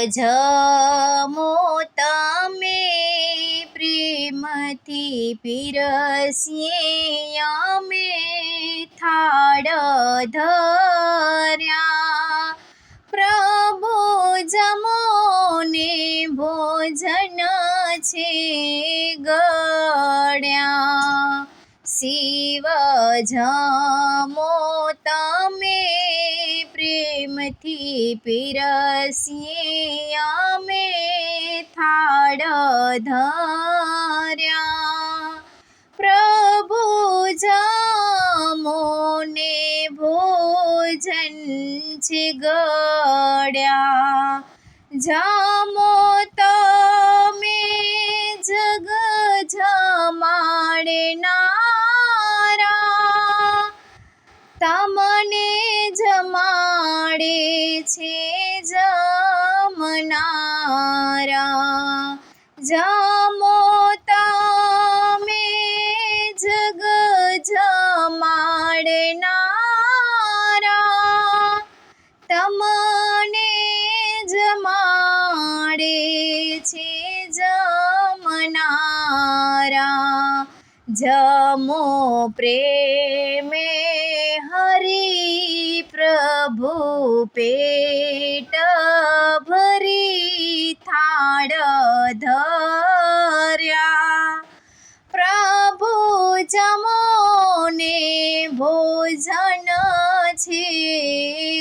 જમો તમે પ્રેમથી પીરસીએ અમે થાળ ધર્યા. પ્રભુ જમો ને ભોજન છે ગળ્યા. શિવ જમો તમે પ્રેમથી પીરસીએ અમે થાળ ધર્યા. પ્રભુ જમો ને ભોજન છે ગળ્યા. જમો તમે જગ જમાડનારા, તમને જમાડે છે જમનારા. જમો તમે જગ જમાડનારા, તમને જમાડે છે જમનારા. જમો પ્રેમે હરી પ્રભુ પેટ ભરી થાળ ધર્યા. પ્રભુ જમો ને ભોજન છે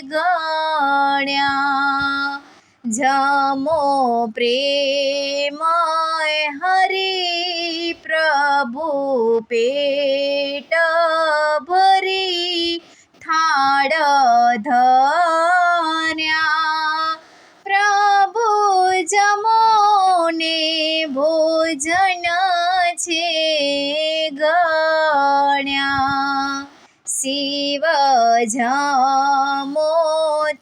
ગળ્યા. જમો પ્રેમય હરી પ્રભુ પેટ ભરી થાળ ધર્યા. પ્રભુ જમો ને ભોજન છે ગળ્યા. શિવ જમો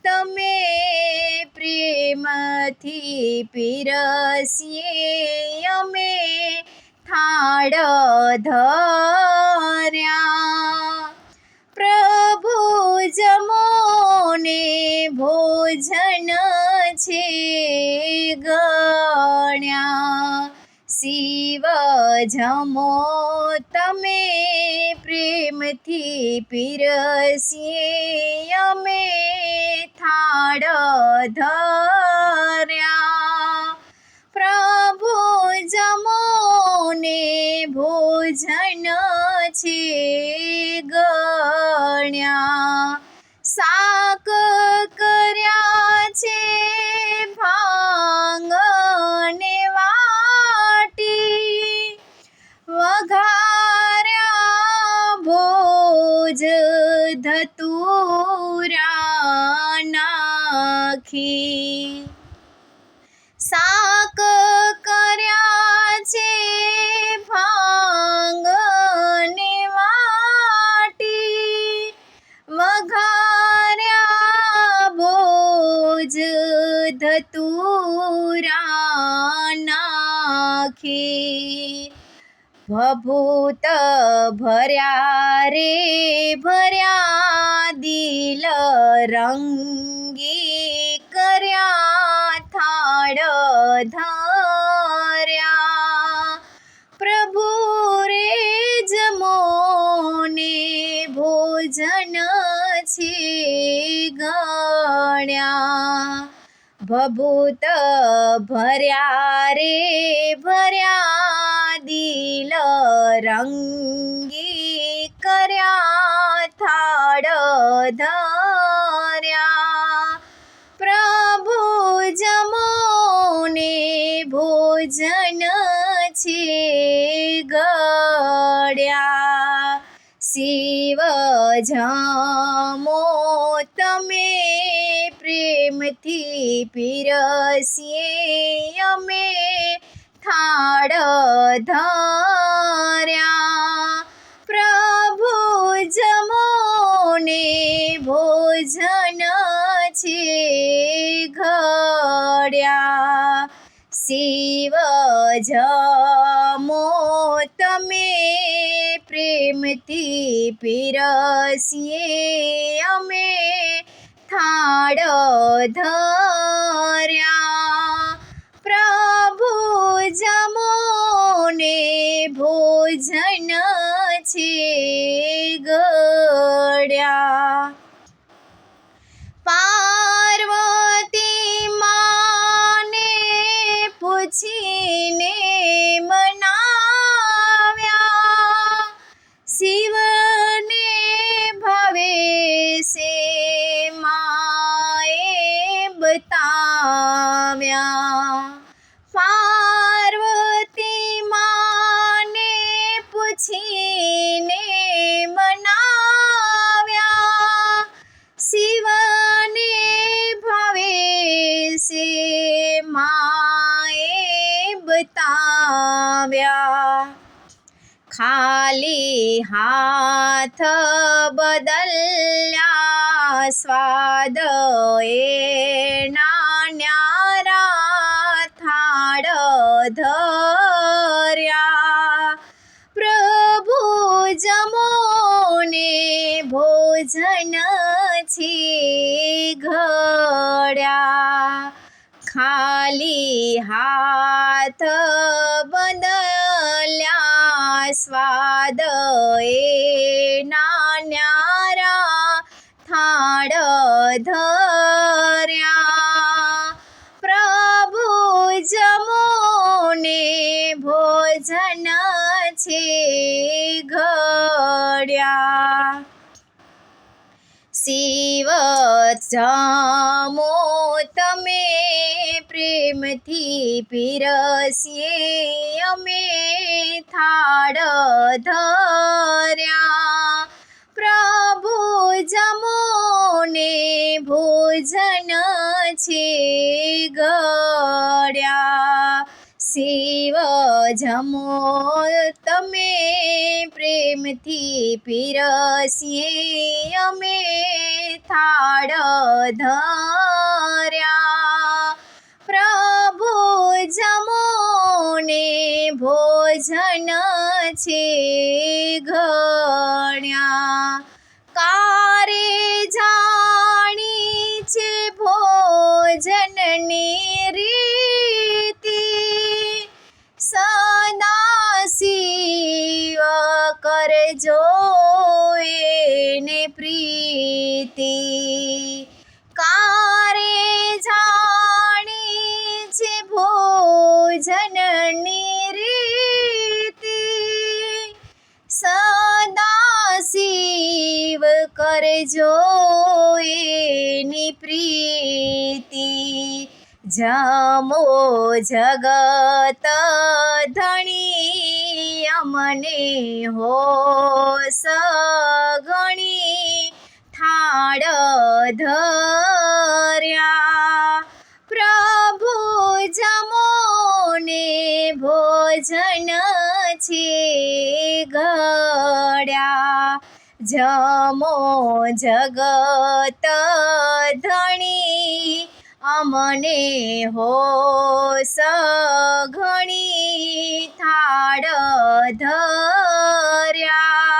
તમે પ્રેમથી પીરસીએ અમે થાળ ધર્યા. પ્રભુ જમો ને ભોજન છે ગળ્યા. શિવ જમો તમે પ્રેમથી પીરસીએ અમે થાળ ધર્યા. પ્રભુ જમો ને ભોજન છે ગળ્યા. શાક કર્યા છે ભાંગ ને વાટી, વઘાર્યા ભોજ ધતુરા નાખી. શાક કર્યા છે ભાંગ ને વાટી, વઘાર્યા ભોજ ધતુરા નાખી. ભભૂત ભર્યા રે ભર્યા દિલ રંગી કર્યા થાળ ધર્યા. પ્રભુ રે જમો ને ભોજન છે ગળ્યા. ભભૂત ભર્યા રે ભર્યા દિલ રંગી કર્યા થાળ ધર્યા. પ્રભુ જમો ને ભોજન છે ગળ્યા. શિવ જમો તમે પ્રેમથી પીરસીએ અમે થાળ ધર્યા. પ્રભુ જમો ને ભોજન છે ઘડ્યા. શિવ જમો તમે પ્રેમથી પીરસીએ અમે થાળ ધર્યા. જમો ને ભોજન છે ઘડ્યા. પાર્વતી માને પૂછીને મનાવ્યા, શિવને ભાવે છે માએ બતાવ્યા. પાર્વતી માને પૂછીને મનાવ્યા, શિવને ભાવે છે માએ બતાવ્યા. ખાલી હાથ બદલ્યા, સ્વાદ એના ન્યારા થાળ ધર્યા. પ્રભુ જમો ને ભોજન છે ઘડ્યા. ખાલી હાથ બદલ્યા, સ્વાદ એના ન્યારા થાળ ધર્યા. પ્રભુ જમો ને ભોજન છે ઘડ્યા. શિવ જમો તમે પ્રેમથી પીરસીએ અમે થાળ ધર્યા. પ્રભુ જમો ને ભોજન છે ઘડ્યા. શિવ જમો તમે પ્રેમથી પીરસીએ અમે થાળ ધર્યા. પ્રભુ જમો ને ભોજન છે ઘડ્યા. કારે જાણી છે ભોજનની રીતિ, સદા શિવ કરજો એને પ્રીતિ. કારે જાણી છે ભોજનની રીતિ, સદા શિવ કરજો એની પ્રીતિ. જમો જગત ધણી અમને હોશ ગણી થાળ ધર્યા. પ્રભુ જમો ને ભોજન છે ઘડ્યા. જમો જગત ધણી અમને હોશ ઘણી થાળ ધર્યા.